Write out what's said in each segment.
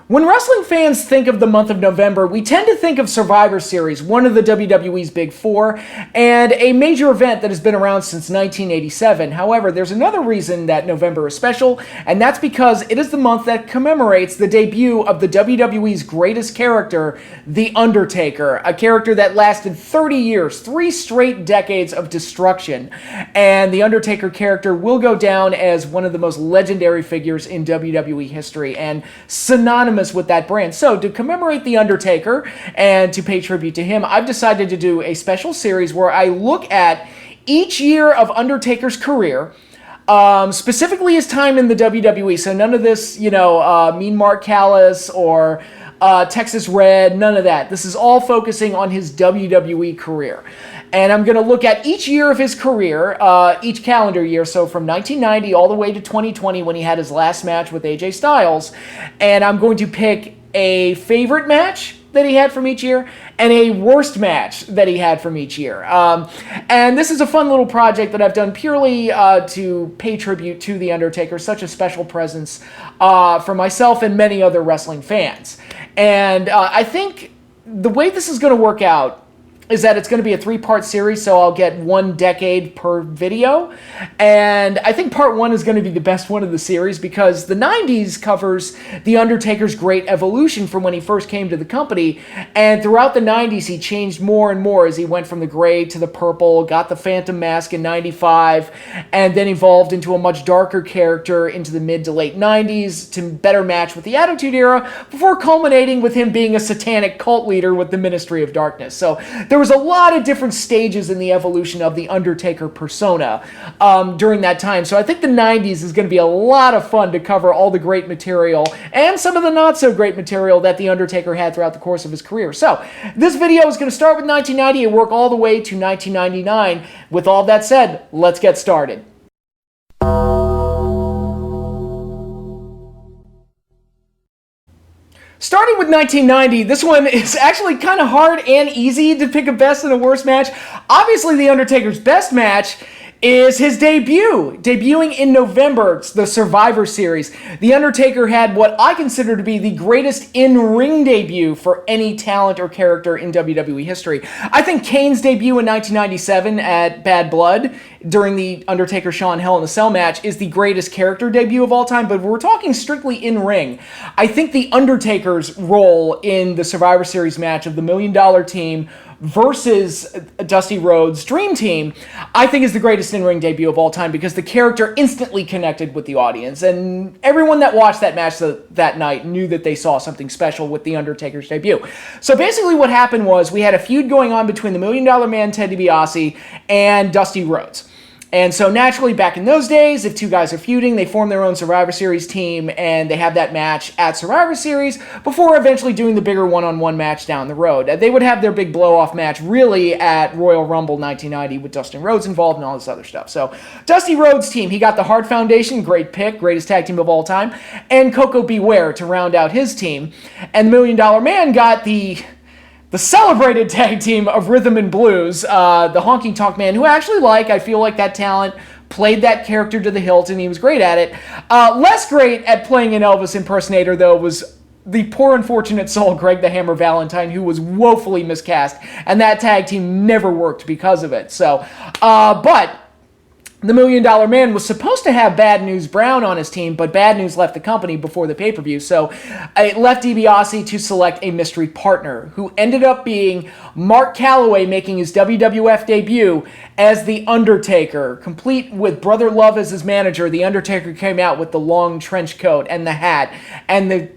When wrestling fans think of the month of November, we tend to think of Survivor Series, one of the WWE's Big Four, and a major event that has been around since 1987. However, there's another reason that November is special, and that's because it is the month that commemorates the debut of the WWE's greatest character, The Undertaker, a character that lasted 30 years, 3 straight decades of destruction. And The Undertaker character will go down as one of the most legendary figures in WWE history, and synonymous with that brand. So to commemorate The Undertaker and to pay tribute to him, I've decided to do a special series where I look at each year of Undertaker's career, specifically his time in the WWE. So none of this, Mean Mark Callis or Texas Red, none of that. This is all focusing on his WWE career. And I'm going to look at each year of his career, each calendar year, so from 1990 all the way to 2020 when he had his last match with AJ Styles. And I'm going to pick a favorite match that he had from each year and a worst match that he had from each year. And this is a fun little project that I've done purely to pay tribute to The Undertaker, such a special presence for myself and many other wrestling fans. And I think the way this is going to work out is that it's going to be a 3-part series, so I'll get 1 decade per video. And I think part 1 is going to be the best one of the series because the 90s covers The Undertaker's great evolution from when he first came to the company. And throughout the 90s, he changed more and more as he went from the gray to the purple, got the Phantom Mask in 95, and then evolved into a much darker character into the mid to late 90s to better match with the Attitude Era, before culminating with him being a satanic cult leader with the Ministry of Darkness. So there was a lot of different stages in the evolution of the Undertaker persona during that time. So I think the 90s is going to be a lot of fun to cover all the great material and some of the not so great material that the Undertaker had throughout the course of his career. So this video is going to start with 1990 and work all the way to 1999. With all that said, let's get started. Starting with 1990, this one is actually kind of hard and easy to pick a best and a worst match. Obviously, The Undertaker's best match is his debut. Debuting in November, it's the Survivor Series. The Undertaker had what I consider to be the greatest in-ring debut for any talent or character in WWE history. I think Kane's debut in 1997 at Bad Blood during the Undertaker-Shawn Hell in a Cell match is the greatest character debut of all time, but we're talking strictly in-ring. I think The Undertaker's role in the Survivor Series match of the $1 Million Team versus Dusty Rhodes' Dream Team, I think is the greatest in-ring debut of all time because the character instantly connected with the audience, and everyone that watched that match that night knew that they saw something special with The Undertaker's debut. So basically what happened was we had a feud going on between the $1 Million Man Ted DiBiase and Dusty Rhodes. And so naturally, back in those days, if two guys are feuding, they form their own Survivor Series team, and they have that match at Survivor Series before eventually doing the bigger one-on-one match down the road. They would have their big blow-off match really at Royal Rumble 1990 with Dustin Rhodes involved and all this other stuff. So Dusty Rhodes' team, he got the Hart Foundation, great pick, greatest tag team of all time, and Coco Beware to round out his team. And the $1 Million Man got the celebrated tag team of Rhythm and Blues, the Honky Tonk Man, who I actually like. I feel like that talent played that character to the hilt, and he was great at it. Less great at playing an Elvis impersonator, though, was the poor unfortunate soul Greg the Hammer Valentine, who was woefully miscast, and that tag team never worked because of it. So, but the $1 Million Man was supposed to have Bad News Brown on his team, but Bad News left the company before the pay-per-view, so it left DiBiase to select a mystery partner, who ended up being Mark Calloway, making his WWF debut as The Undertaker. Complete with Brother Love as his manager, The Undertaker came out with the long trench coat and the hat and the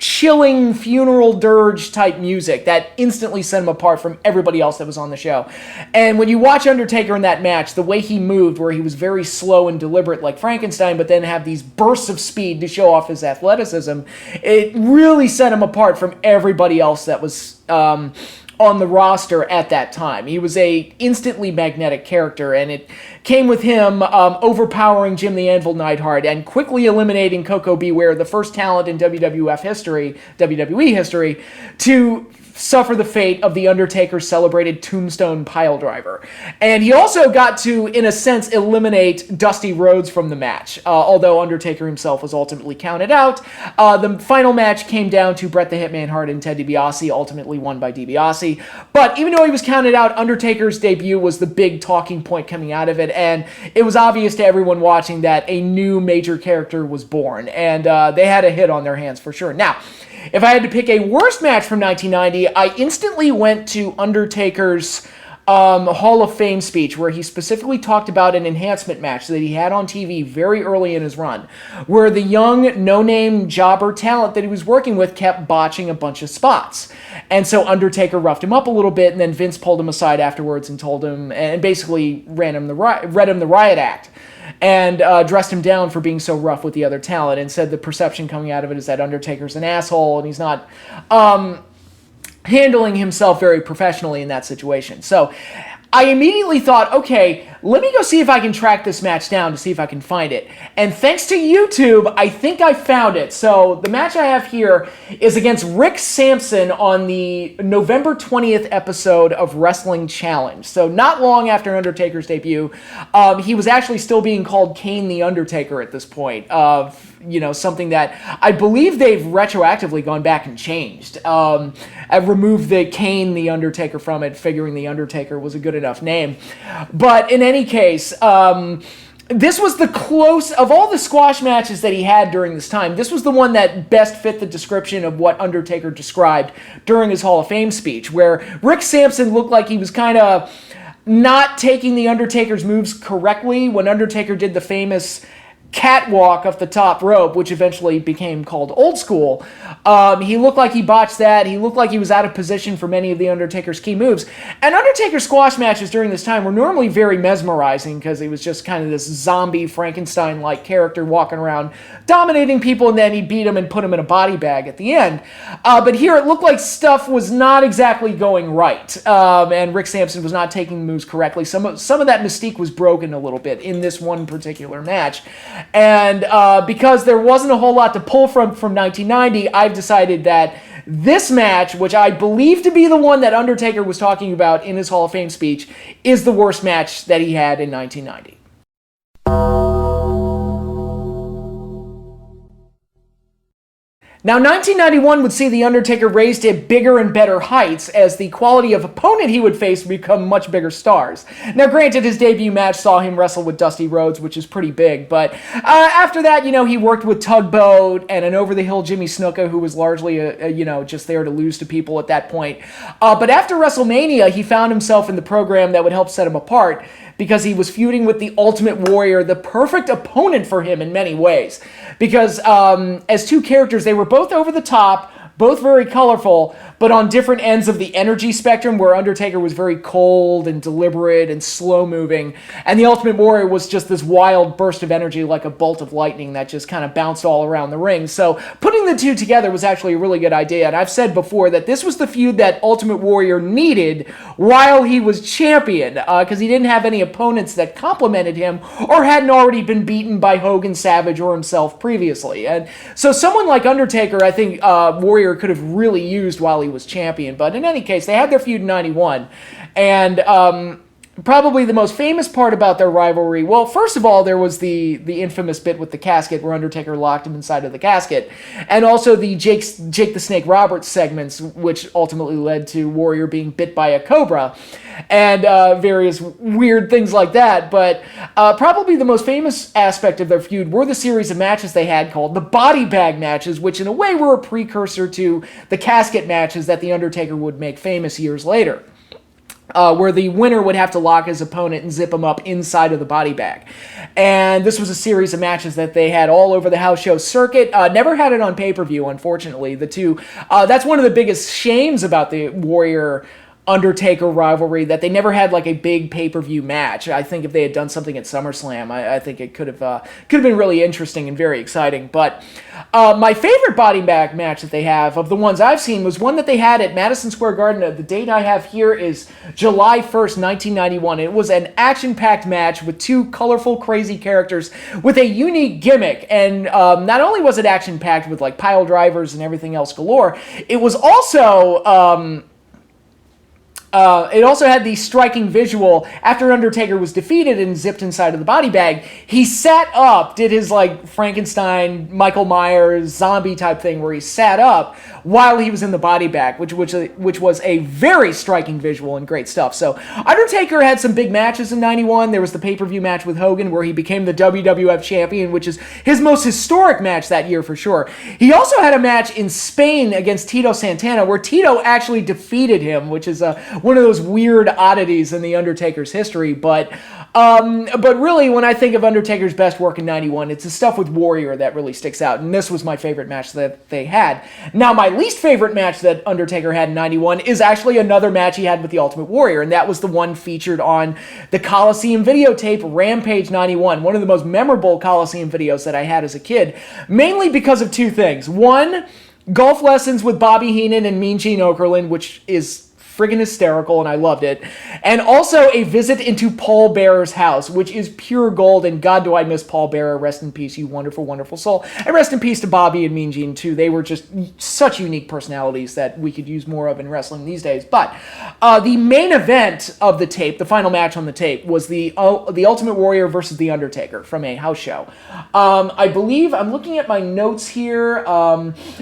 chilling funeral dirge type music that instantly set him apart from everybody else that was on the show. And when you watch Undertaker in that match, the way he moved, where he was very slow and deliberate like Frankenstein, but then have these bursts of speed to show off his athleticism, it really set him apart from everybody else that was on the roster at that time. He was a instantly magnetic character, and it came with him overpowering Jim the Anvil Neidhart and quickly eliminating Koko B. Ware, the first talent in WWE history, to suffer the fate of the Undertaker's celebrated Tombstone Piledriver. And he also got to, in a sense, eliminate Dusty Rhodes from the match, although Undertaker himself was ultimately counted out. The final match came down to Bret the Hitman Hart and Ted DiBiase, ultimately won by DiBiase. But even though he was counted out, Undertaker's debut was the big talking point coming out of it, and it was obvious to everyone watching that a new major character was born, and they had a hit on their hands for sure. Now, if I had to pick a worst match from 1990, I instantly went to Undertaker's Hall of Fame speech, where he specifically talked about an enhancement match that he had on TV very early in his run, where the young, no-name jobber talent that he was working with kept botching a bunch of spots. And so Undertaker roughed him up a little bit, and then Vince pulled him aside afterwards and told him, and basically read him the riot act, and dressed him down for being so rough with the other talent, and said the perception coming out of it is that Undertaker's an asshole and he's not handling himself very professionally in that situation. So I immediately thought, okay, let me go see if I can track this match down to see if I can find it. And thanks to YouTube, I think I found it. So the match I have here is against Rick Sampson on the November 20th episode of Wrestling Challenge. So not long after Undertaker's debut, he was actually still being called Kane the Undertaker at this point. Something that I believe they've retroactively gone back and changed. I've removed the Kane the Undertaker from it, figuring the Undertaker was a good enough name. But in any case, this was the close, of all the squash matches that he had during this time, this was the one that best fit the description of what Undertaker described during his Hall of Fame speech, where Rick Sampson looked like he was kind of not taking the Undertaker's moves correctly when Undertaker did the famous catwalk up the top rope, which eventually became called Old School. He looked like he botched that. He looked like he was out of position for many of the Undertaker's key moves. And Undertaker squash matches during this time were normally very mesmerizing because he was just kind of this zombie Frankenstein-like character walking around dominating people, and then he beat them and put them in a body bag at the end. But here it looked like stuff was not exactly going right, and Rick Sampson was not taking the moves correctly. Some of that mystique was broken a little bit in this one particular match. And because there wasn't a whole lot to pull from 1990, I've decided that this match, which I believe to be the one that Undertaker was talking about in his Hall of Fame speech, is the worst match that he had in 1990. Now, 1991 would see The Undertaker raised to bigger and better heights as the quality of opponent he would face would become much bigger stars. Now, granted, his debut match saw him wrestle with Dusty Rhodes, which is pretty big, but after that, he worked with Tugboat and an over-the-hill Jimmy Snuka, who was largely, just there to lose to people at that point. But after WrestleMania, he found himself in the program that would help set him apart, because he was feuding with the Ultimate Warrior, the perfect opponent for him in many ways. Because as two characters, they were both over the top, both very colorful, but on different ends of the energy spectrum, where Undertaker was very cold and deliberate and slow-moving, and the Ultimate Warrior was just this wild burst of energy like a bolt of lightning that just kind of bounced all around the ring. So putting the two together was actually a really good idea, and I've said before that this was the feud that Ultimate Warrior needed while he was champion, because he didn't have any opponents that complimented him or hadn't already been beaten by Hogan, Savage, or himself previously. And so someone like Undertaker, I think Warrior could have really used while he was champion. But in any case, they had their feud in 91. And probably the most famous part about their rivalry, well, first of all, there was the infamous bit with the casket where Undertaker locked him inside of the casket. And also the Jake the Snake Roberts segments, which ultimately led to Warrior being bit by a cobra. And various weird things like that. But probably the most famous aspect of their feud were the series of matches they had called the body bag matches, which in a way were a precursor to the casket matches that The Undertaker would make famous years later. Where the winner would have to lock his opponent and zip him up inside of the body bag. And this was a series of matches that they had all over the house show circuit. Never had it on pay-per-view, unfortunately. That's one of the biggest shames about the Warrior Undertaker rivalry that they never had like a big pay-per-view match. I think if they had done something at SummerSlam, I think it could have been really interesting and very exciting. But my favorite body bag match that they have, of the ones I've seen, was one that they had at Madison Square Garden. The date I have here is July 1st, 1991. It was an action-packed match with two colorful, crazy characters with a unique gimmick. And not only was it action-packed with like pile drivers and everything else galore, it was also... it also had the striking visual after Undertaker was defeated and zipped inside of the body bag. He sat up, did his like Frankenstein, Michael Myers, zombie type thing where he sat up while he was in the body bag, which was a very striking visual and great stuff. So Undertaker had some big matches in 91. There was the pay-per-view match with Hogan where he became the WWF champion, which is his most historic match that year for sure. He also had a match in Spain against Tito Santana where Tito actually defeated him, which is one of those weird oddities in the Undertaker's history. But really, when I think of Undertaker's best work in 91, it's the stuff with Warrior that really sticks out, and this was my favorite match that they had. Now, my least favorite match that Undertaker had in 91 is actually another match he had with the Ultimate Warrior, and that was the one featured on the Coliseum videotape Rampage 91, one of the most memorable Coliseum videos that I had as a kid, mainly because of two things. One, golf lessons with Bobby Heenan and Mean Gene Okerlund, which is friggin' hysterical, and I loved it. And also a visit into Paul Bearer's house, which is pure gold, and God, do I miss Paul Bearer. Rest in peace, you wonderful, wonderful soul. And rest in peace to Bobby and Mean Gene, too. They were just such unique personalities that we could use more of in wrestling these days. But the main event of the tape, the final match on the tape, was the Ultimate Warrior versus The Undertaker from a house show. I believe, I'm looking at my notes here,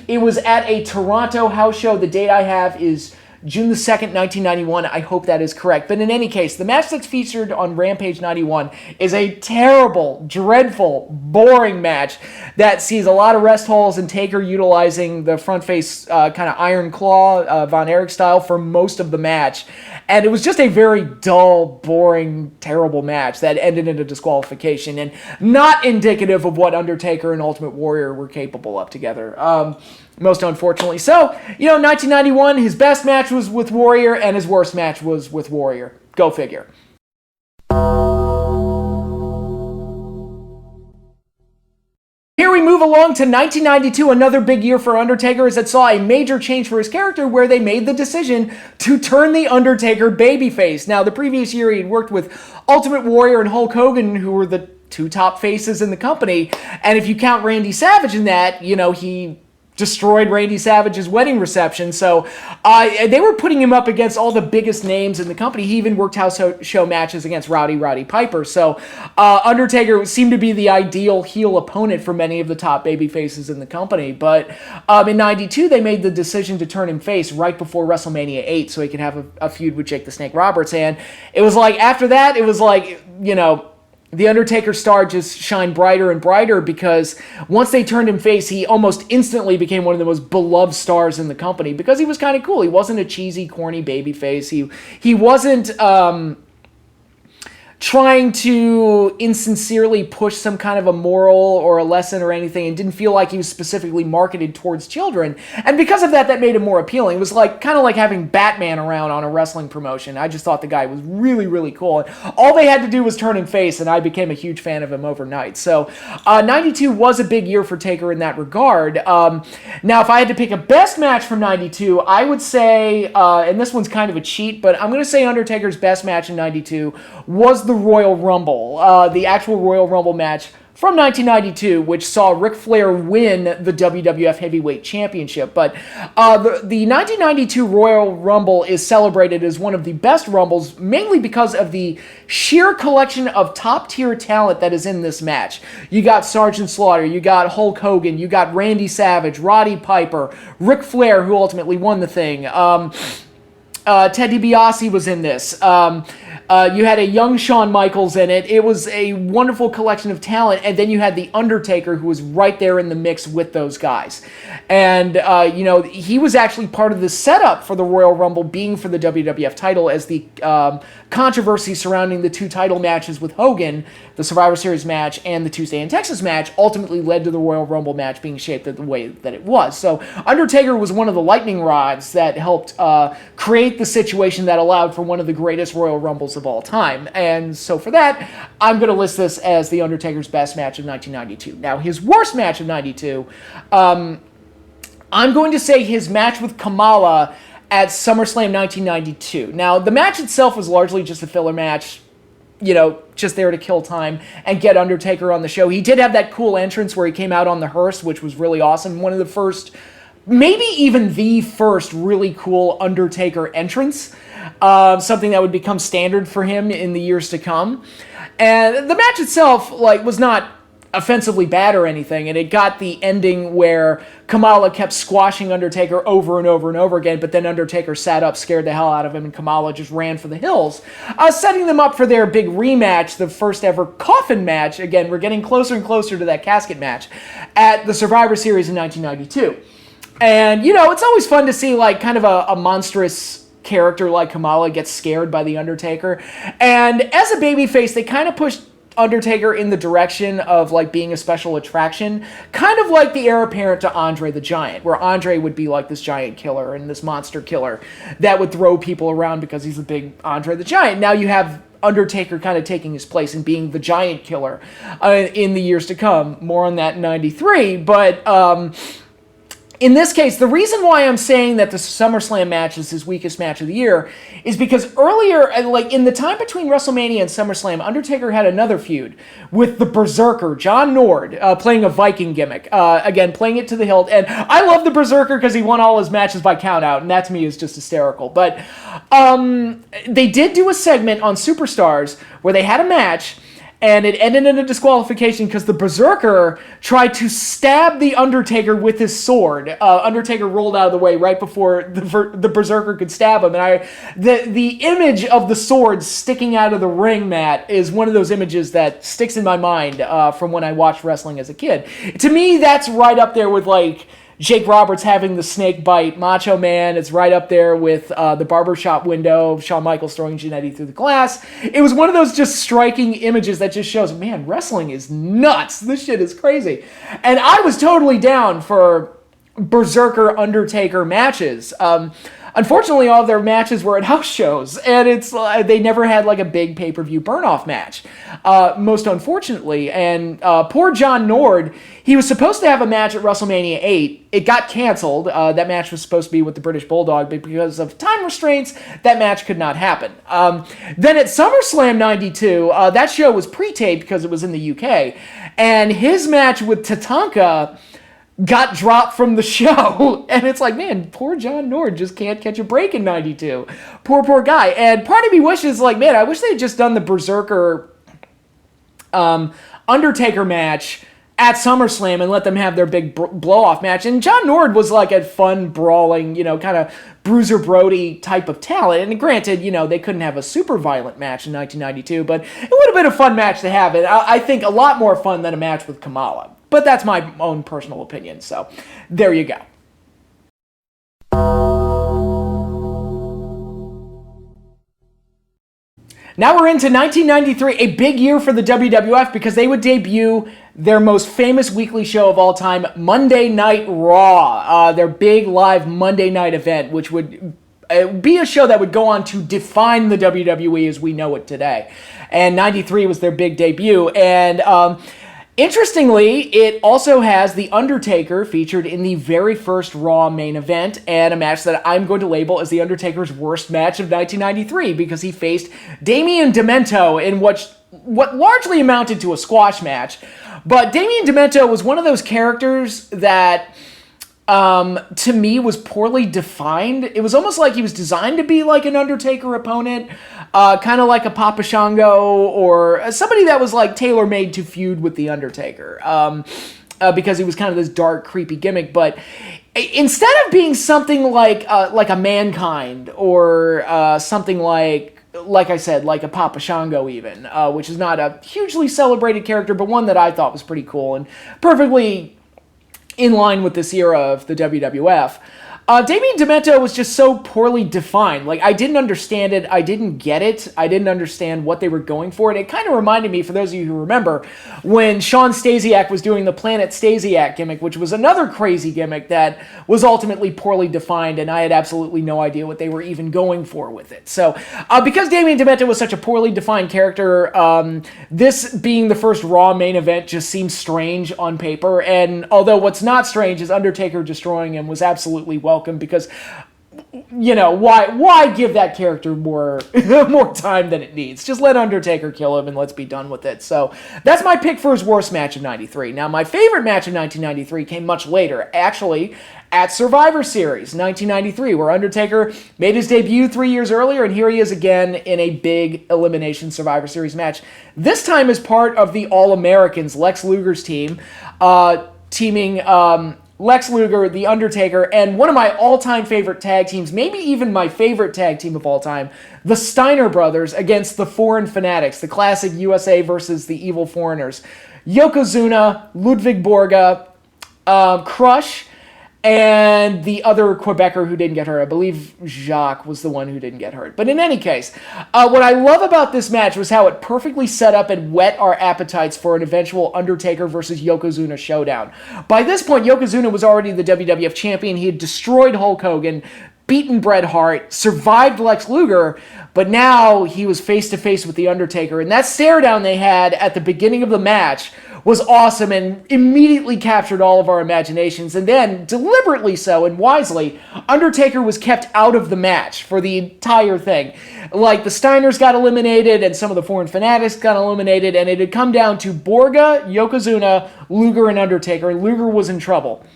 it was at a Toronto house show. The date I have is June the 2nd, 1991. I hope that is correct. But in any case, the match that's featured on Rampage 91 is a terrible, dreadful, boring match that sees a lot of rest holds and Taker utilizing the front face kind of Iron Claw, Von Erich style for most of the match. And it was just a very dull, boring, terrible match that ended in a disqualification and not indicative of what Undertaker and Ultimate Warrior were capable of together. Most unfortunately. So, 1991, his best match was with Warrior, and his worst match was with Warrior. Go figure. Here we move along to 1992, another big year for Undertaker, as it saw a major change for his character where they made the decision to turn The Undertaker babyface. Now, the previous year he had worked with Ultimate Warrior and Hulk Hogan, who were the two top faces in the company, and if you count Randy Savage in that, he destroyed Randy Savage's wedding reception. So they were putting him up against all the biggest names in the company. He even worked house show matches against Roddy Piper. So Undertaker seemed to be the ideal heel opponent for many of the top baby faces in the company. But in 92, they made the decision to turn him face right before WrestleMania 8 so he could have a feud with Jake the Snake Roberts. And it was like, after that, it was like, the Undertaker star just shined brighter and brighter because once they turned him face, he almost instantly became one of the most beloved stars in the company because he was kind of cool. He wasn't a cheesy, corny baby face. He wasn't trying to insincerely push some kind of a moral or a lesson or anything, and didn't feel like he was specifically marketed towards children. And because of that, that made him more appealing. It was kind of like having Batman around on a wrestling promotion. I just thought the guy was really, really cool. And all they had to do was turn him face, and I became a huge fan of him overnight. So 92 was a big year for Taker in that regard. Now, if I had to pick a best match from 92, I would say, and this one's kind of a cheat, but I'm going to say Undertaker's best match in 92 was the Royal Rumble, the actual Royal Rumble match from 1992, which saw Ric Flair win the WWF Heavyweight Championship. But the 1992 Royal Rumble is celebrated as one of the best Rumbles, mainly because of the sheer collection of top-tier talent that is in this match. You got Sergeant Slaughter, you got Hulk Hogan, you got Randy Savage, Roddy Piper, Ric Flair, who ultimately won the thing. Ted DiBiase was in this. You had a young Shawn Michaels in it. It was a wonderful collection of talent. And then you had The Undertaker, who was right there in the mix with those guys. And, he was actually part of the setup for the Royal Rumble being for the WWF title, as the controversy surrounding the two title matches with Hogan, the Survivor Series match and the Tuesday in Texas match, ultimately led to the Royal Rumble match being shaped the way that it was. So Undertaker was one of the lightning rods that helped create the situation that allowed for one of the greatest Royal Rumbles of all time. And so for that, I'm going to list this as The Undertaker's best match of 1992. Now, his worst match of 92, I'm going to say his match with Kamala at SummerSlam 1992. Now, the match itself was largely just a filler match, just there to kill time and get Undertaker on the show. He did have that cool entrance where he came out on the hearse, which was really awesome. One of the first, maybe even the first really cool Undertaker entrance. Something that would become standard for him in the years to come. And the match itself, was not offensively bad or anything, and it got the ending where Kamala kept squashing Undertaker over and over and over again, but then Undertaker sat up, scared the hell out of him, and Kamala just ran for the hills, setting them up for their big rematch, the first ever coffin match. Again, we're getting closer and closer to that casket match at the Survivor Series in 1992. And, it's always fun to see, kind of a monstrous character like Kamala gets scared by The Undertaker. And as a babyface, they kind of pushed Undertaker in the direction of being a special attraction, kind of like the heir apparent to Andre the Giant, where Andre would be this giant killer and this monster killer that would throw people around because he's a big Andre the Giant. Now you have Undertaker kind of taking his place and being the giant killer in the years to come. More on that in 93, but in this case, the reason why I'm saying that the SummerSlam match is his weakest match of the year is because earlier, in the time between WrestleMania and SummerSlam, Undertaker had another feud with the Berserker, John Nord, playing a Viking gimmick. Again, playing it to the hilt. And I love the Berserker because he won all his matches by countout, and that to me is just hysterical. But they did do a segment on Superstars where they had a match, and it ended in a disqualification because the Berserker tried to stab the Undertaker with his sword. Undertaker rolled out of the way right before the Berserker could stab him. And the image of the sword sticking out of the ring mat is one of those images that sticks in my mind from when I watched wrestling as a kid. To me, that's right up there with Jake Roberts having the snake bite, Macho Man. It's right up there with the barbershop window of Shawn Michaels throwing Jannetty through the glass. It was one of those just striking images that just shows, man, wrestling is nuts. This shit is crazy. And I was totally down for Berserker Undertaker matches. Unfortunately, all of their matches were at house shows, and they never had a big pay-per-view burn-off match, most unfortunately. And poor John Nord, he was supposed to have a match at WrestleMania 8. It got canceled. That match was supposed to be with the British Bulldog, but because of time restraints, that match could not happen. Then at SummerSlam 92, that show was pre-taped because it was in the UK, and his match with Tatanka got dropped from the show. And it's man, poor John Nord just can't catch a break in 92. Poor guy. And part of me wishes, man, I wish they had just done the Berserker Undertaker match at SummerSlam and let them have their big blow-off match. And John Nord was a fun, brawling, kind of Bruiser Brody type of talent. And granted, they couldn't have a super violent match in 1992, but it would have been a fun match to have. And I think a lot more fun than a match with Kamala. But that's my own personal opinion, so there you go. Now we're into 1993, a big year for the WWF because they would debut their most famous weekly show of all time, Monday Night Raw, their big live Monday night event, which would be a show that would go on to define the WWE as we know it today. And 93 was their big debut, and interestingly, it also has The Undertaker featured in the very first Raw main event, and a match that I'm going to label as The Undertaker's worst match of 1993 because he faced Damien Demento in what largely amounted to a squash match. But Damien Demento was one of those characters that to me was poorly defined. It was almost like he was designed to be an Undertaker opponent, kind of like a Papa Shango or somebody that was tailor-made to feud with The Undertaker, because he was kind of this dark, creepy gimmick. But instead of being something like a Mankind or something like like I said, like a Papa Shango even, which is not a hugely celebrated character, but one that I thought was pretty cool and perfectly in line with this era of the WWF. Damien Demento was just so poorly defined. Like, I didn't understand it. I didn't get it. I didn't understand what they were going for. And it kind of reminded me, for those of you who remember, when Sean Stasiak was doing the Planet Stasiak gimmick, which was another crazy gimmick that was ultimately poorly defined, and I had absolutely no idea what they were even going for with it. So, because Damien Demento was such a poorly defined character, this being the first Raw main event just seems strange on paper. And although what's not strange is Undertaker destroying him was absolutely welcome, because, you know, why give that character more time than it needs? Just let Undertaker kill him and let's be done with it. So that's my pick for his worst match of 93. Now, my favorite match of 1993 came much later, actually at Survivor Series 1993, where Undertaker made his debut 3 years earlier, and here he is again in a big elimination Survivor Series match. This time as part of the All-Americans, Lex Luger's team, teaming Lex Luger, The Undertaker, and one of my all-time favorite tag teams, maybe even my favorite tag team of all time, the Steiner Brothers against the Foreign Fanatics, the classic USA versus the Evil Foreigners. Yokozuna, Ludwig Borga, Crush, and the other Quebecer who didn't get hurt. I believe Jacques was the one who didn't get hurt. But in any case, what I love about this match was how it perfectly set up and whet our appetites for an eventual Undertaker versus Yokozuna showdown. By this point, Yokozuna was already the WWF champion. He had destroyed Hulk Hogan, beaten Bret Hart, survived Lex Luger, but now he was face-to-face with The Undertaker. And that stare-down they had at the beginning of the match was awesome and immediately captured all of our imaginations. And then, deliberately so and wisely, Undertaker was kept out of the match for the entire thing. Like, the Steiners got eliminated and some of the Foreign Fanatics got eliminated, and it had come down to Borga, Yokozuna, Luger, and Undertaker, and Luger was in trouble.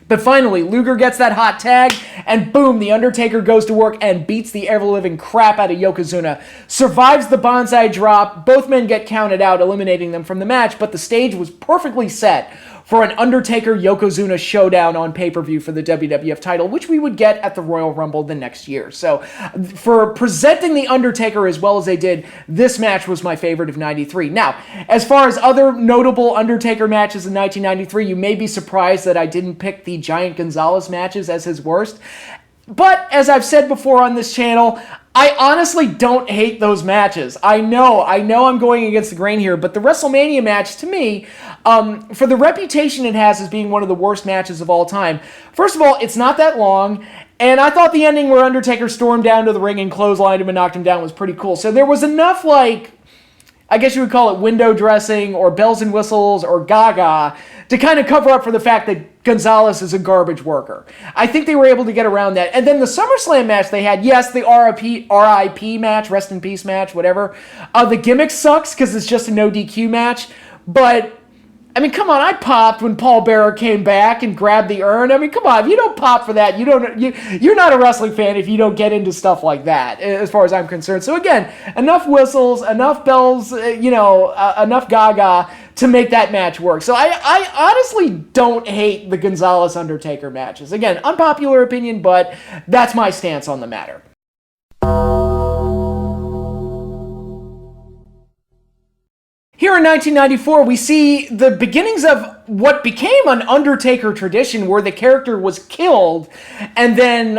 But finally, Luger gets that hot tag, and boom, The Undertaker goes to work and beats the ever-living crap out of Yokozuna. Survives the Banzai drop, both men get counted out, eliminating them from the match, but the stage was perfectly set for an Undertaker-Yokozuna showdown on pay-per-view for the WWF title, which we would get at the Royal Rumble the next year. So, for presenting The Undertaker as well as they did, this match was my favorite of 93. Now, as far as other notable Undertaker matches in 1993, you may be surprised that I didn't pick the Giant Gonzalez matches as his worst. But, as I've said before on this channel, I honestly don't hate those matches. I know I'm going against the grain here, but the WrestleMania match, to me, for the reputation it has as being one of the worst matches of all time, first of all, it's not that long, and I thought the ending where Undertaker stormed down to the ring and clotheslined him and knocked him down was pretty cool. So there was enough, like, I guess you would call it window dressing or bells and whistles or gaga to kind of cover up for the fact that Gonzalez is a garbage worker. I think they were able to get around that. And then the SummerSlam match they had, yes, the RIP match, rest in peace match, whatever. The gimmick sucks because it's just a no DQ match. But, I mean, come on, I popped when Paul Bearer came back and grabbed the urn. I mean, come on, if you don't pop for that, you're not a wrestling fan if you don't get into stuff like that, as far as I'm concerned. So again, enough whistles, enough bells, enough gaga to make that match work. So I honestly don't hate the Gonzalez-Undertaker matches. Again, unpopular opinion, but that's my stance on the matter. Here in 1994, we see the beginnings of what became an Undertaker tradition where the character was killed and then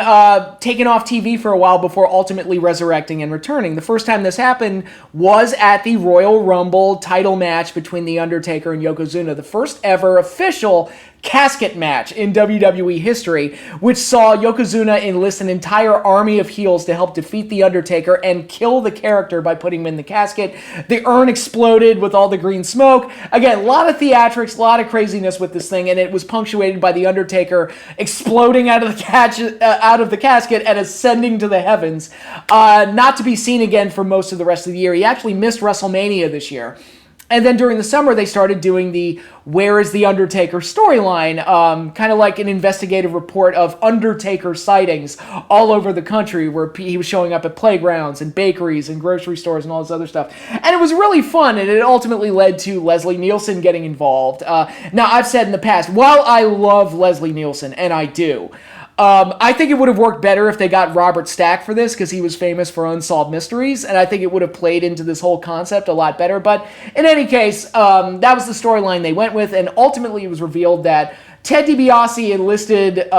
taken off TV for a while before ultimately resurrecting and returning. The first time this happened was at the Royal Rumble title match between The Undertaker and Yokozuna, the first ever official casket match in WWE history, which saw Yokozuna enlist an entire army of heels to help defeat The Undertaker and kill the character by putting him in the casket. The urn exploded with all the green smoke. Again, a lot of theatrics, a lot of craziness with this thing, and it was punctuated by The Undertaker exploding out of the casket and ascending to the heavens, not to be seen again for most of the rest of the year. He actually missed WrestleMania this year. And then during the summer, they started doing the Where is the Undertaker storyline, kind of like an investigative report of Undertaker sightings all over the country, where he was showing up at playgrounds and bakeries and grocery stores and all this other stuff. And it was really fun, and it ultimately led to Leslie Nielsen getting involved. Now, I've said in the past, while I love Leslie Nielsen, and I do, I think it would have worked better if they got Robert Stack for this, because he was famous for Unsolved Mysteries, and I think it would have played into this whole concept a lot better. But in any case, that was the storyline they went with, and ultimately it was revealed that Ted DiBiase enlisted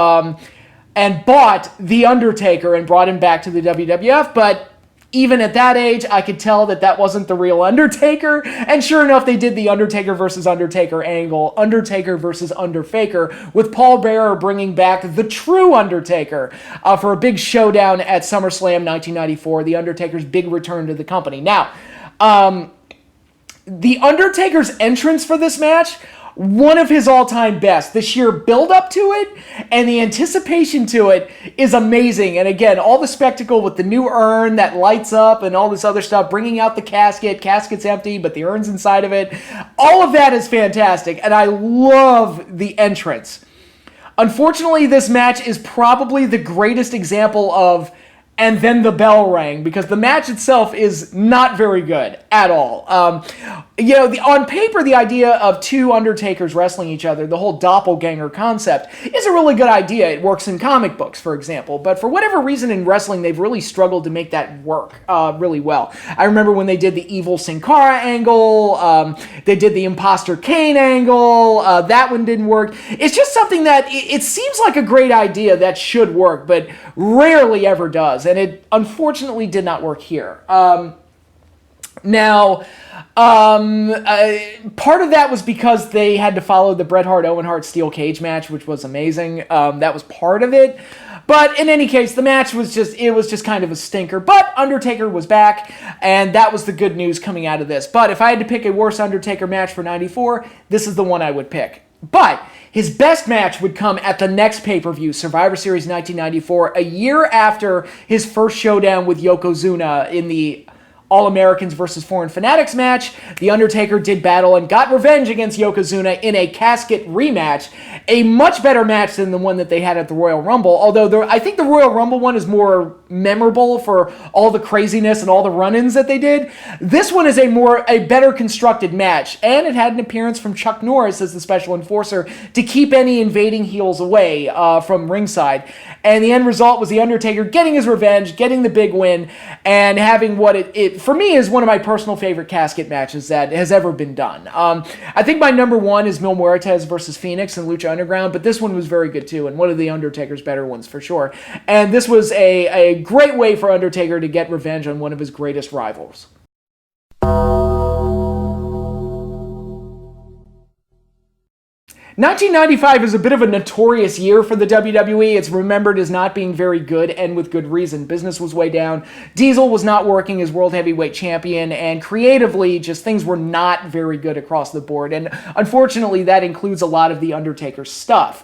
and bought The Undertaker and brought him back to the WWF, but even at that age, I could tell that that wasn't the real Undertaker. And sure enough, they did the Undertaker versus Undertaker angle, Undertaker versus Underfaker, with Paul Bearer bringing back the true Undertaker for a big showdown at SummerSlam 1994, the Undertaker's big return to the company. Now, the Undertaker's entrance for this match, one of his all-time best. The sheer build-up to it and the anticipation to it is amazing. And again, all the spectacle with the new urn that lights up and all this other stuff, bringing out the casket. Casket's empty, but the urn's inside of it. All of that is fantastic, and I love the entrance. Unfortunately, this match is probably the greatest example of and then the bell rang, because the match itself is not very good at all. On paper, the idea of two Undertakers wrestling each other, the whole doppelganger concept, is a really good idea. It works in comic books, for example. But for whatever reason in wrestling, they've really struggled to make that work really well. I remember when they did the Evil Sin Cara angle, they did the Imposter Kane angle, that one didn't work. It's just something that it seems like a great idea that should work, but rarely ever does. And it unfortunately did not work here. Part of that was because they had to follow the Bret Hart-Owen Hart steel cage match, which was amazing. That was part of it. But in any case, the match was just kind of a stinker. But Undertaker was back, and that was the good news coming out of this. But if I had to pick a worse Undertaker match for 94, this is the one I would pick. But his best match would come at the next pay-per-view, Survivor Series 1994, a year after his first showdown with Yokozuna in the All-Americans versus Foreign Fanatics match. The Undertaker did battle and got revenge against Yokozuna in a casket rematch, a much better match than the one that they had at the Royal Rumble, although I think the Royal Rumble one is more memorable for all the craziness and all the run-ins that they did. This one is a better constructed match, and it had an appearance from Chuck Norris as the special enforcer to keep any invading heels away from ringside. And the end result was the Undertaker getting his revenge, getting the big win, and having what it for me is one of my personal favorite casket matches that has ever been done. I think my number one is Mil Muertes versus Phoenix in Lucha Underground, but this one was very good too, and one of the Undertaker's better ones for sure. And this was a great way for Undertaker to get revenge on one of his greatest rivals. 1995 is a bit of a notorious year for the WWE. It's remembered as not being very good, and with good reason. Business was way down. Diesel was not working as World Heavyweight Champion, and creatively, just things were not very good across the board. And unfortunately, that includes a lot of the Undertaker stuff.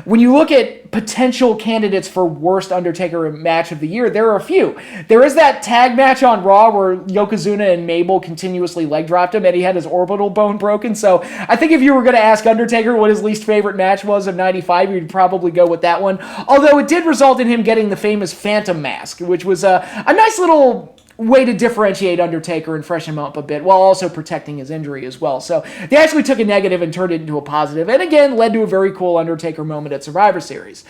When you look at potential candidates for worst Undertaker match of the year, there are a few. There is that tag match on Raw where Yokozuna and Mabel continuously leg dropped him, and he had his orbital bone broken. So I think if you were going to ask Undertaker what his least favorite match was of 95, you'd probably go with that one. Although it did result in him getting the famous Phantom Mask, which was a nice little way to differentiate Undertaker and freshen him up a bit, while also protecting his injury as well. So they actually took a negative and turned it into a positive, and again, led to a very cool Undertaker moment at Survivor Series.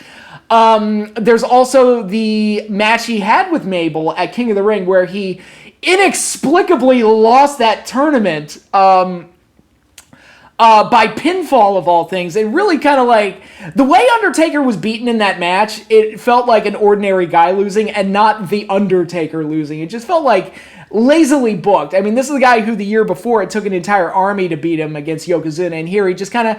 There's also the match he had with Mabel at King of the Ring, where he inexplicably lost that tournament, by pinfall of all things. It really kind of like, the way Undertaker was beaten in that match, it felt like an ordinary guy losing and not the Undertaker losing. It just felt like lazily booked. I mean, this is the guy who the year before it took an entire army to beat him against Yokozuna, and here he just kind of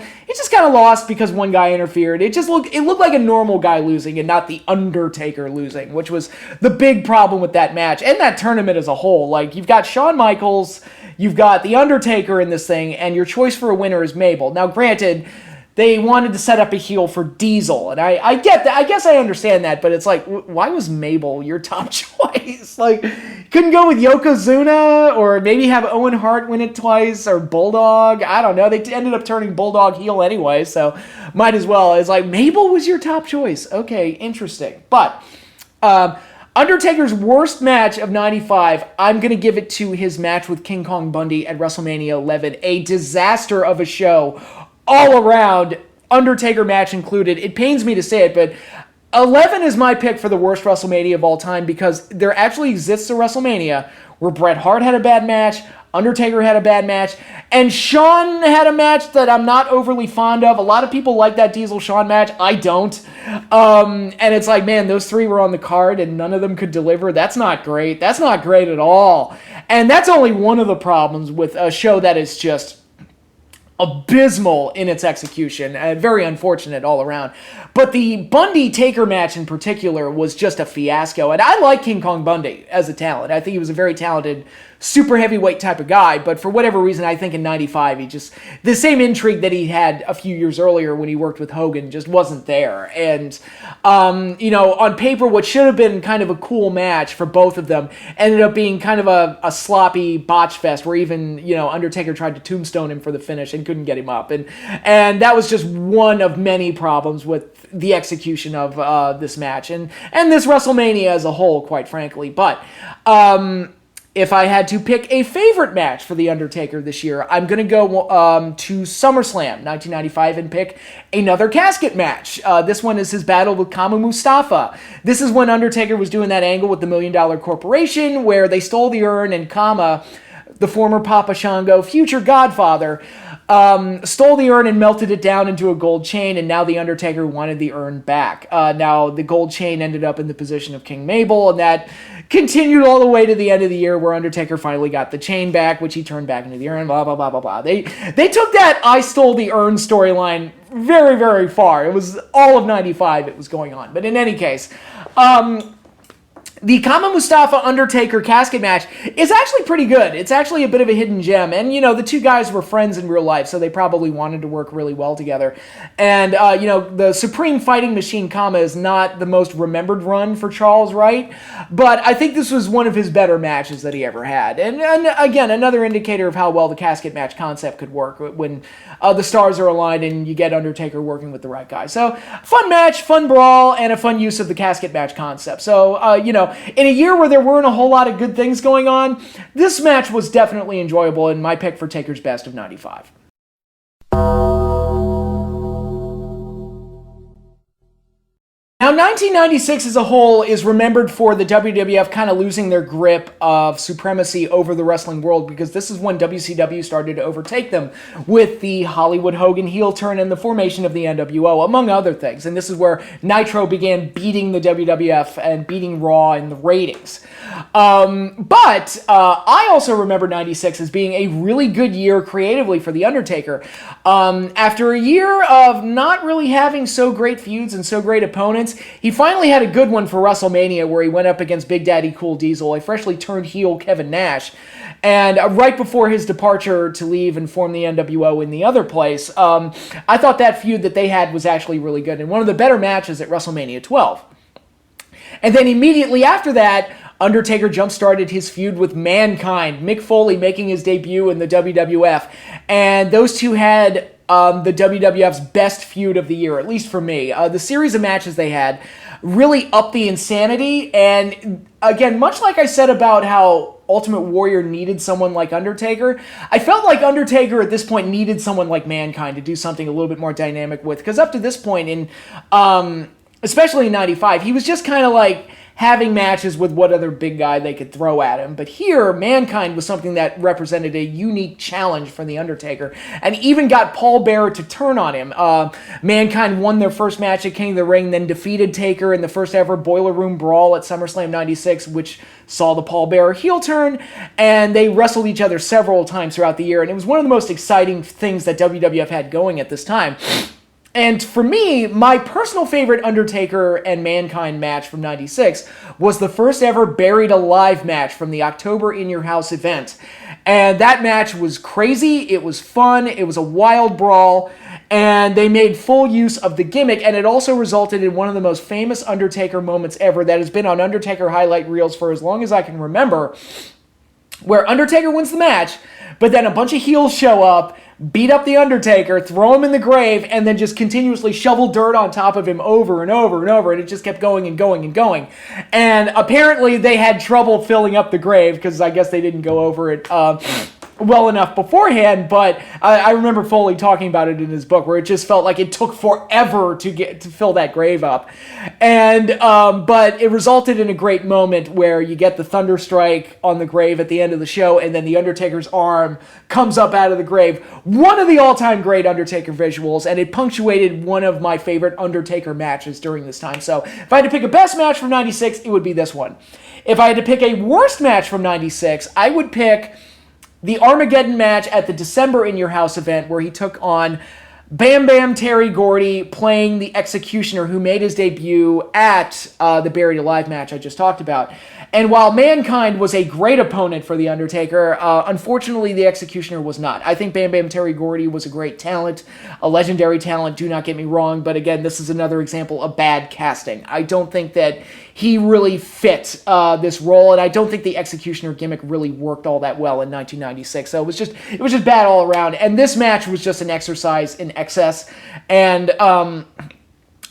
lost because one guy interfered. It looked like a normal guy losing and not the Undertaker losing, which was the big problem with that match and that tournament as a whole. Like, you've got Shawn Michaels, you've got the Undertaker in this thing, and your choice for a winner is Mabel. Now, granted, they wanted to set up a heel for Diesel, and I get that. I guess I understand that, but it's like, why was Mabel your top choice? Like, couldn't go with Yokozuna, or maybe have Owen Hart win it twice, or Bulldog. I don't know. They ended up turning Bulldog heel anyway, so might as well. It's like, Mabel was your top choice. Okay, interesting. But Undertaker's worst match of 95, I'm going to give it to his match with King Kong Bundy at WrestleMania 11. A disaster of a show all around, Undertaker match included. It pains me to say it, but 11 is my pick for the worst WrestleMania of all time because there actually exists a WrestleMania where Bret Hart had a bad match, Undertaker had a bad match, and Shawn had a match that I'm not overly fond of. A lot of people like that Diesel-Shawn match. I don't. And it's like, man, those three were on the card and none of them could deliver. That's not great. That's not great at all. And that's only one of the problems with a show that is just abysmal in its execution. Very unfortunate all around. But the Bundy-Taker match in particular was just a fiasco. And I like King Kong Bundy as a talent. I think he was a very talented super heavyweight type of guy, but for whatever reason, I think in 95, he just, the same intrigue that he had a few years earlier when he worked with Hogan just wasn't there. And, on paper, what should have been kind of a cool match for both of them ended up being kind of a sloppy botch fest where even, Undertaker tried to tombstone him for the finish and couldn't get him up. And that was just one of many problems with the execution of this match and this WrestleMania as a whole, quite frankly. But, if I had to pick a favorite match for The Undertaker this year, I'm going to go to SummerSlam 1995 and pick another casket match. This one is his battle with Kama Mustafa. This is when Undertaker was doing that angle with the $1 Million Corporation where they stole the urn and Kama, the former Papa Shango, future Godfather, stole the urn and melted it down into a gold chain, and now The Undertaker wanted the urn back. Now, the gold chain ended up in the position of King Mabel, and that continued all the way to the end of the year where Undertaker finally got the chain back, which he turned back into the urn, blah, blah, blah, blah, blah. They took that I stole the urn storyline very, very far. It was all of 95 it was going on. But in any case, the Kama Mustafa Undertaker casket match is actually pretty good. It's actually a bit of a hidden gem. And, the two guys were friends in real life, so they probably wanted to work really well together. And, the Supreme Fighting Machine Kama is not the most remembered run for Charles Wright, but I think this was one of his better matches that he ever had. And again, another indicator of how well the casket match concept could work when the stars are aligned and you get Undertaker working with the right guy. So, fun match, fun brawl, and a fun use of the casket match concept. So, in a year where there weren't a whole lot of good things going on, this match was definitely enjoyable and my pick for Taker's Best of 95. Now, 1996 as a whole is remembered for the WWF kind of losing their grip of supremacy over the wrestling world because this is when WCW started to overtake them with the Hollywood Hogan heel turn and the formation of the NWO, among other things. And this is where Nitro began beating the WWF and beating Raw in the ratings. But I also remember 96 as being a really good year creatively for The Undertaker. After a year of not really having so great feuds and so great opponents, he finally had a good one for WrestleMania where he went up against Big Daddy Cool Diesel, a freshly turned heel Kevin Nash. And right before his departure to leave and form the NWO in the other place, I thought that feud that they had was actually really good and one of the better matches at WrestleMania 12. And then immediately after that, Undertaker jump-started his feud with Mankind, Mick Foley making his debut in the WWF. And those two had the WWF's best feud of the year, at least for me. The series of matches they had really upped the insanity. And again, much like I said about how Ultimate Warrior needed someone like Undertaker, I felt like Undertaker at this point needed someone like Mankind to do something a little bit more dynamic with. Because up to this point, especially in 95, he was just kind of like having matches with what other big guy they could throw at him. But here, Mankind was something that represented a unique challenge for The Undertaker, and even got Paul Bearer to turn on him. Mankind won their first match at King of the Ring, then defeated Taker in the first ever Boiler Room Brawl at SummerSlam 96, which saw the Paul Bearer heel turn, and they wrestled each other several times throughout the year, and it was one of the most exciting things that WWF had going at this time. And for me, my personal favorite Undertaker and Mankind match from 96 was the first ever Buried Alive match from the October In Your House event. And that match was crazy, it was fun, it was a wild brawl, and they made full use of the gimmick, and it also resulted in one of the most famous Undertaker moments ever that has been on Undertaker highlight reels for as long as I can remember, where Undertaker wins the match, but then a bunch of heels show up, beat up The Undertaker, throw him in the grave, and then just continuously shovel dirt on top of him over and over and over, and it just kept going and going and going. And apparently they had trouble filling up the grave, because I guess they didn't go over it well enough beforehand, but I remember Foley talking about it in his book, where it just felt like it took forever to fill that grave up, and but it resulted in a great moment where you get the thunder strike on the grave at the end of the show, and then the Undertaker's arm comes up out of the grave. One of the all-time great Undertaker visuals, and it punctuated one of my favorite Undertaker matches during this time. So if I had to pick a best match from '96, it would be this one. If I had to pick a worst match from '96, I would pick the Armageddon match at the December In Your House event, where he took on Bam Bam Terry Gordy, playing the Executioner, who made his debut at the Buried Alive match I just talked about. And while Mankind was a great opponent for The Undertaker, unfortunately the Executioner was not. I think Bam Bam Terry Gordy was a great talent, a legendary talent, do not get me wrong, but again, this is another example of bad casting. I don't think that he really fit this role, and I don't think the Executioner gimmick really worked all that well in 1996. So it was just bad all around. And this match was just an exercise in excess. And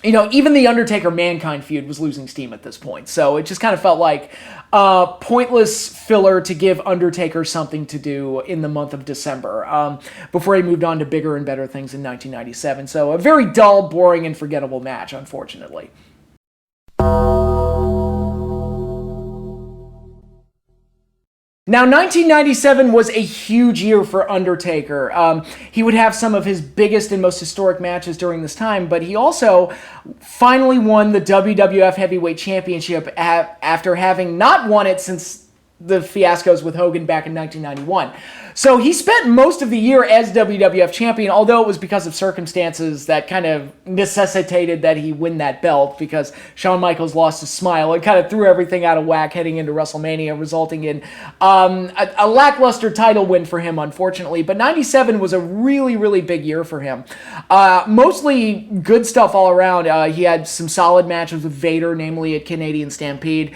even the Undertaker-Mankind feud was losing steam at this point. So it just kind of felt like pointless filler to give Undertaker something to do in the month of December before he moved on to bigger and better things in 1997. So a very dull, boring, and forgettable match, unfortunately. Now, 1997 was a huge year for Undertaker. He would have some of his biggest and most historic matches during this time, but he also finally won the WWF Heavyweight Championship after having not won it since the fiascos with Hogan back in 1991. So he spent most of the year as WWF champion, although it was because of circumstances that kind of necessitated that he win that belt, because Shawn Michaels lost his smile. It kind of threw everything out of whack heading into WrestleMania, resulting in a lackluster title win for him, unfortunately. But 97 was a really, really big year for him. Mostly good stuff all around. He had some solid matches with Vader, namely at Canadian Stampede.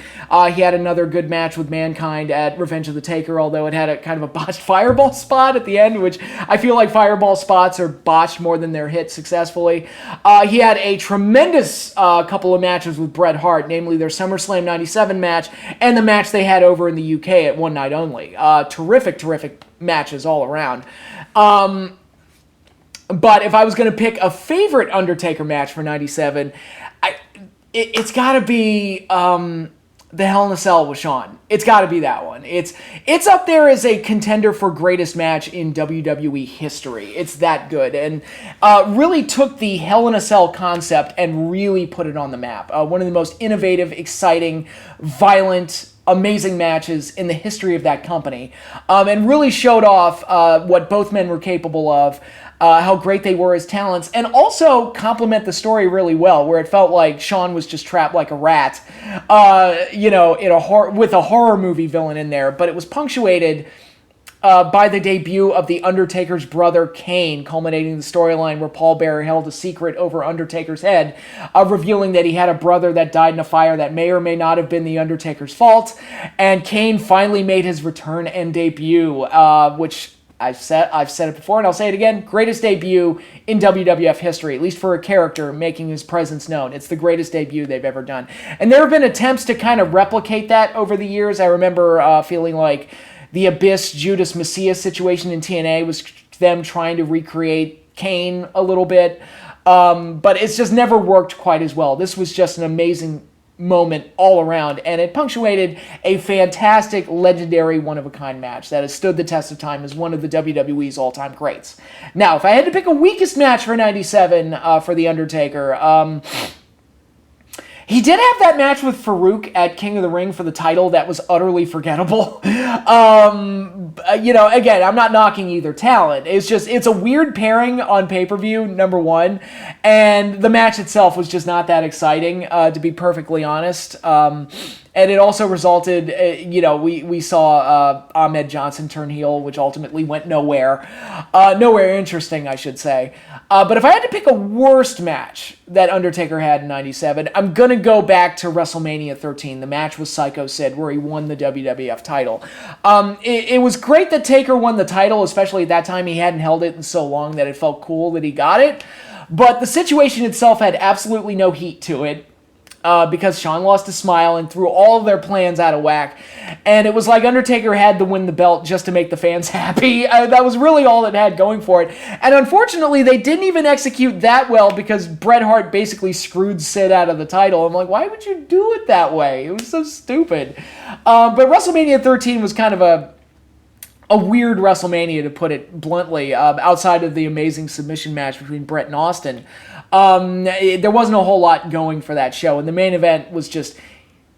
He had another good match with Mankind at Revenge of the Taker, although it had a kind of a botched fireball spot at the end, which I feel like fireball spots are botched more than they're hit successfully. He had a tremendous couple of matches with Bret Hart, namely their SummerSlam 97 match and the match they had over in the UK at One Night Only. Terrific matches all around. But if I was going to pick a favorite Undertaker match for 97, it's got to be the Hell in a Cell with Shawn. It's got to be that one. It's up there as a contender for greatest match in WWE history. It's that good, and really took the Hell in a Cell concept and really put it on the map. One of the most innovative, exciting, violent, amazing matches in the history of that company, and really showed off what both men were capable of, how great they were as talents, and also complement the story really well, where it felt like Shawn was just trapped like a rat, with a horror movie villain in there, but it was punctuated by the debut of The Undertaker's brother, Kane, culminating the storyline where Paul Bearer held a secret over Undertaker's head, revealing that he had a brother that died in a fire that may or may not have been The Undertaker's fault, and Kane finally made his return and debut, which I've said it before, and I'll say it again, greatest debut in WWF history, at least for a character making his presence known. It's the greatest debut they've ever done. And there have been attempts to kind of replicate that over the years. I remember feeling like the Abyss Judas Messiah situation in TNA was them trying to recreate Kane a little bit, but it's just never worked quite as well. This was just an amazing moment all around, and it punctuated a fantastic, legendary, one-of-a-kind match that has stood the test of time as one of the WWE's all-time greats. Now, if I had to pick a weakest match for 97 for The Undertaker, he did have that match with Farouk at King of the Ring for the title that was utterly forgettable. Again, I'm not knocking either talent. It's a weird pairing on pay-per-view, number one, and the match itself was just not that exciting, to be perfectly honest. And it also resulted, we saw Ahmed Johnson turn heel, which ultimately went nowhere. Nowhere interesting, I should say. But if I had to pick a worst match that Undertaker had in 97, I'm going to go back to WrestleMania 13, the match with Psycho Sid, where he won the WWF title. It was great that Taker won the title, especially at that time. He hadn't held it in so long that it felt cool that he got it. But the situation itself had absolutely no heat to it. because Shawn lost his smile and threw all of their plans out of whack. And it was like Undertaker had to win the belt just to make the fans happy. That was really all it had going for it. And unfortunately, they didn't even execute that well because Bret Hart basically screwed Sid out of the title. I'm like, why would you do it that way? It was so stupid. But WrestleMania 13 was kind of a weird WrestleMania, to put it bluntly, outside of the amazing submission match between Bret and Austin. There wasn't a whole lot going for that show, and the main event was just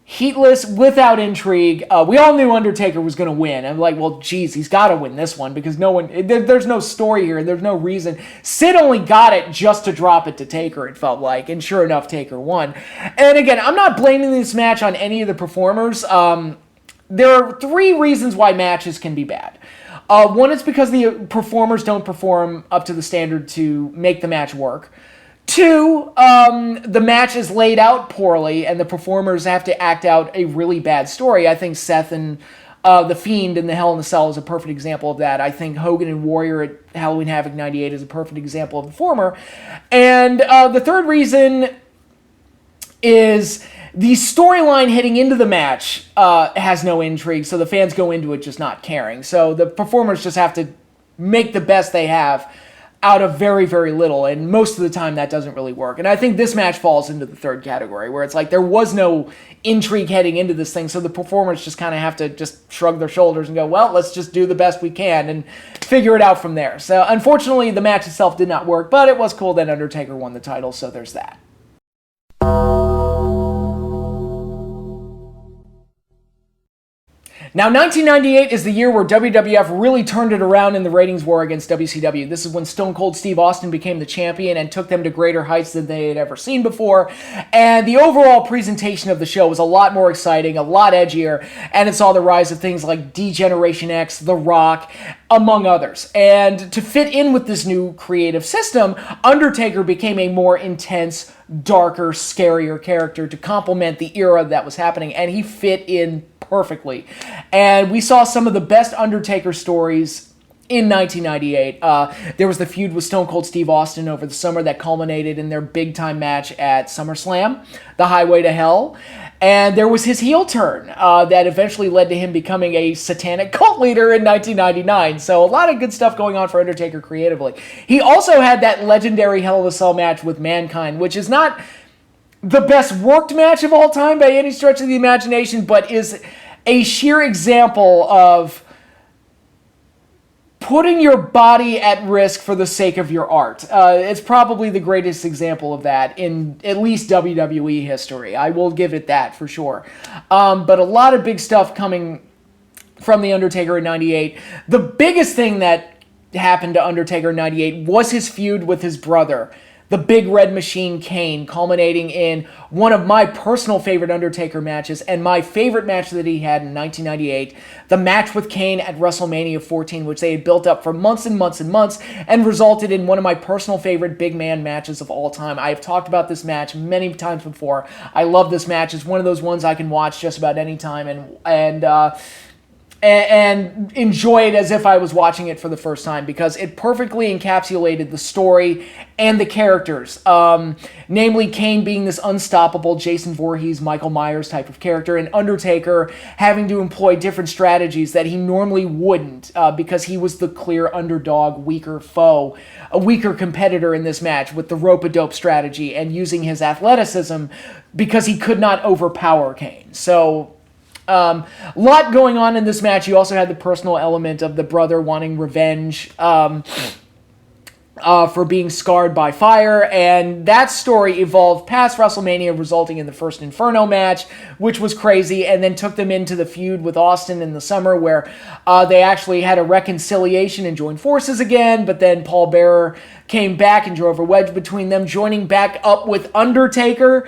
heatless, without intrigue. We all knew Undertaker was going to win. I'm like, well, geez, he's got to win this one because there's no story here. There's no reason. Sid only got it just to drop it to Taker, it felt like, and sure enough, Taker won. And again, I'm not blaming this match on any of the performers. There are 3 reasons why matches can be bad. One, it's because the performers don't perform up to the standard to make the match work. 2, the match is laid out poorly and the performers have to act out a really bad story. I think Seth and The Fiend in the Hell in a Cell is a perfect example of that. I think Hogan and Warrior at Halloween Havoc 98 is a perfect example of the former. And the 3rd reason is the storyline heading into the match has no intrigue, so the fans go into it just not caring. So the performers just have to make the best they have out of very, very little, and most of the time that doesn't really work. And I think this match falls into the 3rd category, where it's like there was no intrigue heading into this thing, so the performers just kind of have to just shrug their shoulders and go, well, let's just do the best we can and figure it out from there. So unfortunately, the match itself did not work, but it was cool that Undertaker won the title, so there's that. Now, 1998 is the year where WWF really turned it around in the ratings war against WCW. This is when Stone Cold Steve Austin became the champion and took them to greater heights than they had ever seen before. And the overall presentation of the show was a lot more exciting, a lot edgier, and it saw the rise of things like D-Generation X, The Rock, among others. And to fit in with this new creative system, Undertaker became a more intense, darker, scarier character to complement the era that was happening, and he fit in perfectly. And we saw some of the best Undertaker stories in 1998. There was the feud with Stone Cold Steve Austin over the summer that culminated in their big-time match at SummerSlam, The Highway to Hell. And there was his heel turn that eventually led to him becoming a satanic cult leader in 1999. So a lot of good stuff going on for Undertaker creatively. He also had that legendary Hell in a Cell match with Mankind, which is not the best worked match of all time by any stretch of the imagination, but is a sheer example of putting your body at risk for the sake of your art. It's probably the greatest example of that in at least WWE history. I will give it that for sure. But a lot of big stuff coming from The Undertaker in 98. The biggest thing that happened to Undertaker in 98 was his feud with his brother, the Big Red Machine Kane, culminating in one of my personal favorite Undertaker matches and my favorite match that he had in 1998, the match with Kane at WrestleMania 14, which they had built up for months and months and months and resulted in one of my personal favorite big man matches of all time. I have talked about this match many times before. I love this match. It's one of those ones I can watch just about any time and enjoy it as if I was watching it for the first time, because it perfectly encapsulated the story and the characters. Namely, Kane being this unstoppable Jason Voorhees, Michael Myers type of character, and Undertaker having to employ different strategies that he normally wouldn't, because he was the clear underdog, weaker foe, a weaker competitor in this match with the rope-a-dope strategy and using his athleticism because he could not overpower Kane. So a lot going on in this match. You also had the personal element of the brother wanting revenge for being scarred by fire, and that story evolved past WrestleMania, resulting in the first Inferno match, which was crazy, and then took them into the feud with Austin in the summer, where they actually had a reconciliation and joined forces again, but then Paul Bearer came back and drove a wedge between them, joining back up with Undertaker,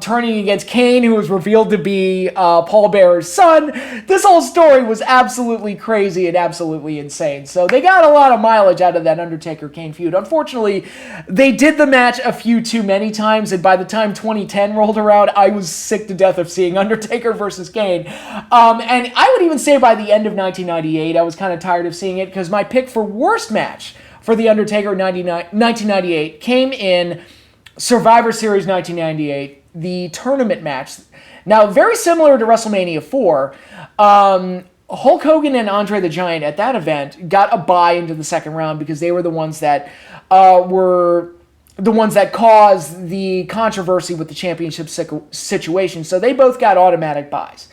turning against Kane, who was revealed to be Paul Bearer's son. This whole story was absolutely crazy and absolutely insane. So they got a lot of mileage out of that Undertaker-Kane feud. Unfortunately, they did the match a few too many times, and by the time 2010 rolled around, I was sick to death of seeing Undertaker versus Kane. And I would even say by the end of 1998, I was kind of tired of seeing it, because my pick for worst match for The Undertaker 1998 came in Survivor Series 1998, the tournament match. Now, very similar to WrestleMania 4, Hulk Hogan and Andre the Giant at that event got a bye into the second round because they were the ones that were the ones that caused the controversy with the championship situation. So they both got automatic buys.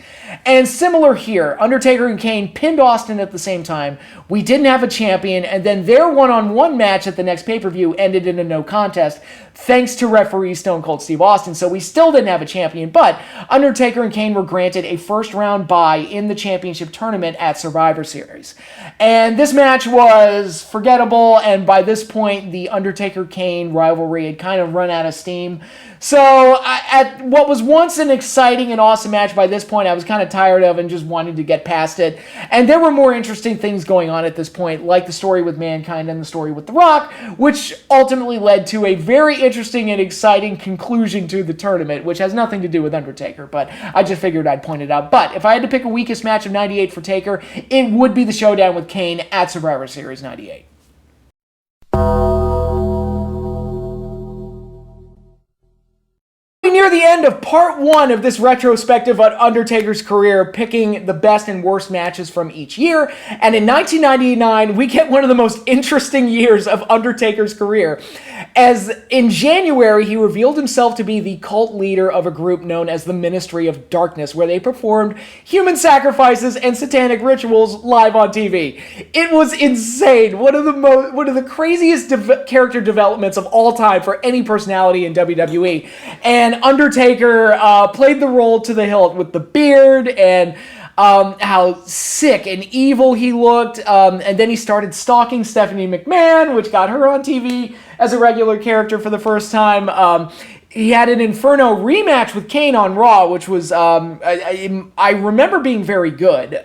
And similar here, Undertaker and Kane pinned Austin at the same time. We didn't have a champion, and then their one-on-one match at the next pay-per-view ended in a no contest, thanks to referee Stone Cold Steve Austin. So we still didn't have a champion, but Undertaker and Kane were granted a first-round bye in the championship tournament at Survivor Series. And this match was forgettable, and by this point, the Undertaker-Kane rivalry had kind of run out of steam. So at what was once an exciting and awesome match, by this point I was kind of tired of and just wanted to get past it. And there were more interesting things going on at this point, like the story with Mankind and the story with The Rock, which ultimately led to a very interesting and exciting conclusion to the tournament, which has nothing to do with Undertaker, but I just figured I'd point it out. But if I had to pick a weakest match of 98 for Taker, it would be the showdown with Kane at Survivor Series 98. Near the end of part one of this retrospective on Undertaker's career, picking the best and worst matches from each year. And in 1999, we get one of the most interesting years of Undertaker's career, as in January, he revealed himself to be the cult leader of a group known as the Ministry of Darkness, where they performed human sacrifices and satanic rituals live on TV. It was insane. One of the craziest character developments of all time for any personality in WWE. And Undertaker played the role to the hilt with the beard and how sick and evil he looked. And then he started stalking Stephanie McMahon, which got her on TV as a regular character for the first time. He had an Inferno rematch with Kane on Raw, which was, I remember being very good.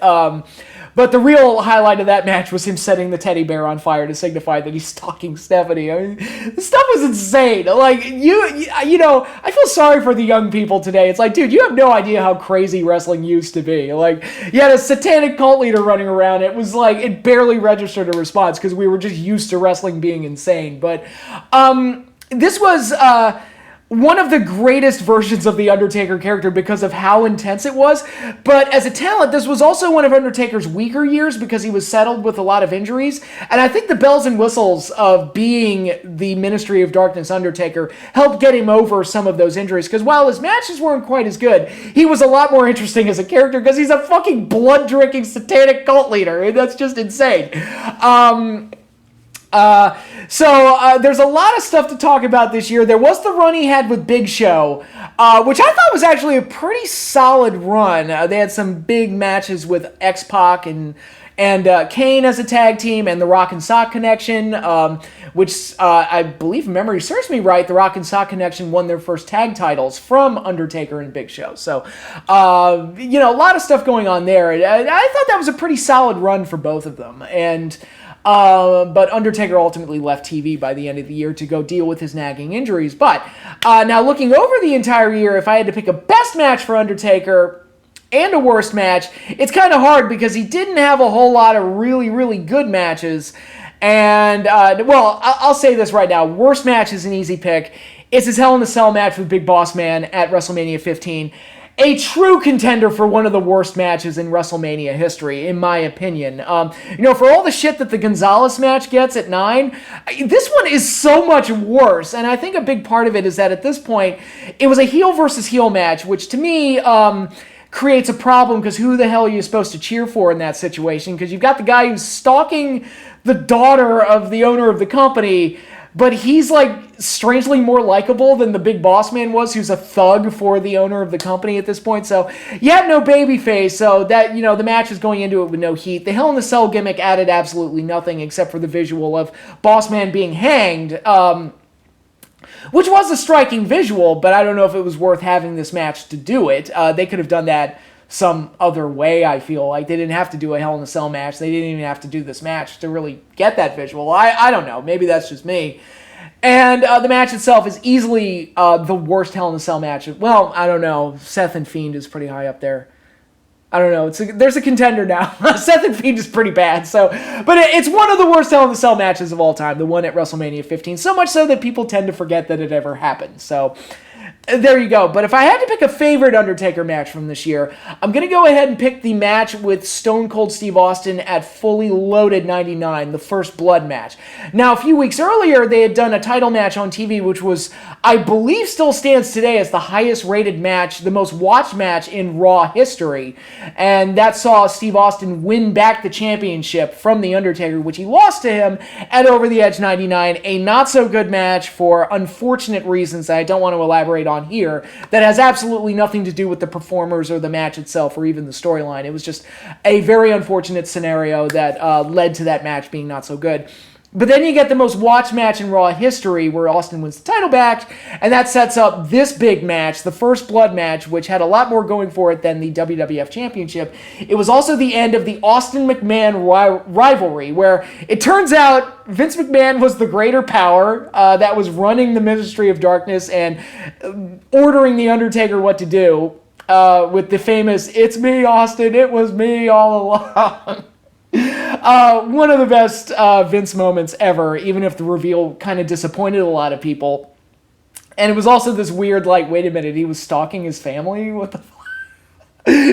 But the real highlight of that match was him setting the teddy bear on fire to signify that he's stalking Stephanie. I mean, this stuff was insane. Like, you know, I feel sorry for the young people today. It's like, dude, you have no idea how crazy wrestling used to be. Like, you had a satanic cult leader running around. It was like, it barely registered a response because we were just used to wrestling being insane. But this was one of the greatest versions of the Undertaker character because of how intense it was. But as a talent, this was also one of Undertaker's weaker years because he was settled with a lot of injuries. And I think the bells and whistles of being the Ministry of Darkness Undertaker helped get him over some of those injuries. Because while his matches weren't quite as good, he was a lot more interesting as a character because he's a fucking blood-drinking satanic cult leader. And that's just insane. So there's a lot of stuff to talk about this year. There was the run he had with Big Show, which I thought was actually a pretty solid run. They had some big matches with X-Pac and Kane as a tag team, and the Rock and Sock Connection, which I believe, if memory serves me right, the Rock and Sock Connection won their first tag titles from Undertaker and Big Show. So, you know, a lot of stuff going on there. I thought that was a pretty solid run for both of them. And but Undertaker ultimately left TV by the end of the year to go deal with his nagging injuries. But now looking over the entire year, if I had to pick a best match for Undertaker and a worst match, it's kind of hard because he didn't have a whole lot of really, really good matches. And, well, I'll say this right now. Worst match is an easy pick. It's his Hell in a Cell match with Big Boss Man at WrestleMania 15. A true contender for one of the worst matches in WrestleMania history, in my opinion. You know, for all the shit that the Gonzalez match gets at 9, this one is so much worse. And I think a big part of it is that at this point, it was a heel versus heel match, which to me creates a problem because who the hell are you supposed to cheer for in that situation? Because you've got the guy who's stalking the daughter of the owner of the company, but he's like strangely more likable than the Big Boss Man was, who's a thug for the owner of the company at this point. So you have no babyface, so that, you know, the match is going into it with no heat. The Hell in a Cell gimmick added absolutely nothing except for the visual of Boss Man being hanged, which was a striking visual, but I don't know if it was worth having this match to do it. They could have done that some other way, I feel like. They didn't have to do a Hell in a Cell match. They didn't even have to do this match to really get that visual. I don't know. Maybe that's just me. And the match itself is easily the worst Hell in a Cell match. Well, I don't know. Seth and Fiend is pretty high up there. I don't know. There's a contender now. Seth and Fiend is pretty bad. So, but it's one of the worst Hell in a Cell matches of all time. The one at WrestleMania 15. So much so that people tend to forget that it ever happened. So, There you go. But if I had to pick a favorite Undertaker match from this year, I'm going to go ahead and pick the match with Stone Cold Steve Austin at Fully Loaded 99, the First Blood match. Now, a few weeks earlier, they had done a title match on TV, which was, I believe, still stands today as the highest rated match, the most watched match in Raw history. And that saw Steve Austin win back the championship from The Undertaker, which he lost to him at Over the Edge 99. A not so good match for unfortunate reasons that I don't want to elaborate on here, that has absolutely nothing to do with the performers or the match itself or even the storyline. It was just a very unfortunate scenario that led to that match being not so good. But then you get the most watched match in Raw history where Austin wins the title back, and that sets up this big match, the First Blood match, which had a lot more going for it than the WWF Championship. It was also the end of the Austin McMahon rivalry, where it turns out Vince McMahon was the greater power that was running the Ministry of Darkness and ordering The Undertaker what to do with the famous, "It's me, Austin, it was me all along." One of the best Vince moments ever, even if the reveal kind of disappointed a lot of people. And it was also this weird, like, wait a minute, he was stalking his family? What the fuck?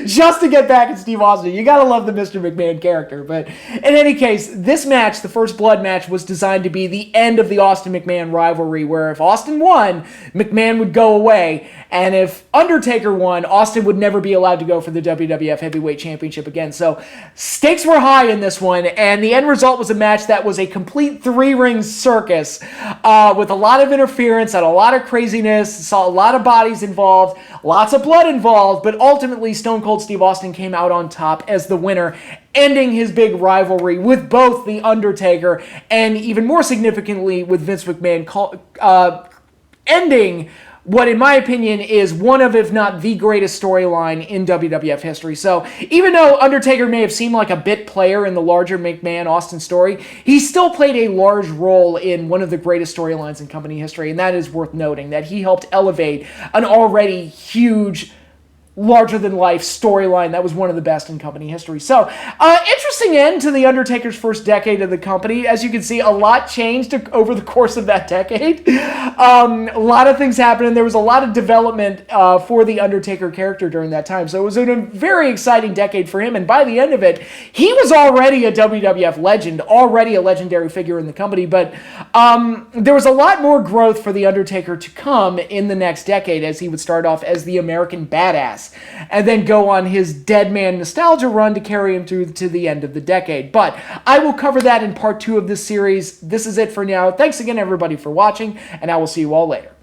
Just to get back at Steve Austin. You gotta love the Mr. McMahon character. But in any case, this match, the First Blood match, was designed to be the end of the Austin-McMahon rivalry, where if Austin won, McMahon would go away. And if Undertaker won, Austin would never be allowed to go for the WWF Heavyweight Championship again. So stakes were high in this one, and the end result was a match that was a complete three-ring circus with a lot of interference and a lot of craziness. Saw a lot of bodies involved, lots of blood involved, but ultimately Stone Cold Steve Austin came out on top as the winner, ending his big rivalry with both The Undertaker and, even more significantly, with Vince McMahon, ending what, in my opinion, is one of, if not the greatest storyline in WWF history. So even though Undertaker may have seemed like a bit player in the larger McMahon-Austin story, he still played a large role in one of the greatest storylines in company history, and that is worth noting, that he helped elevate an already huge, larger-than-life storyline that was one of the best in company history. So, interesting end to The Undertaker's first decade of the company. As you can see, a lot changed over the course of that decade. A lot of things happened, and there was a lot of development for the Undertaker character during that time. So it was a very exciting decade for him, and by the end of it, he was already a WWF legend, already a legendary figure in the company, but there was a lot more growth for The Undertaker to come in the next decade, as he would start off as the American Badass, and then go on his Dead Man nostalgia run to carry him through to the end of the decade. But I will cover that in part 2 of this series. This is it for now. Thanks again, everybody, for watching, and I will see you all later.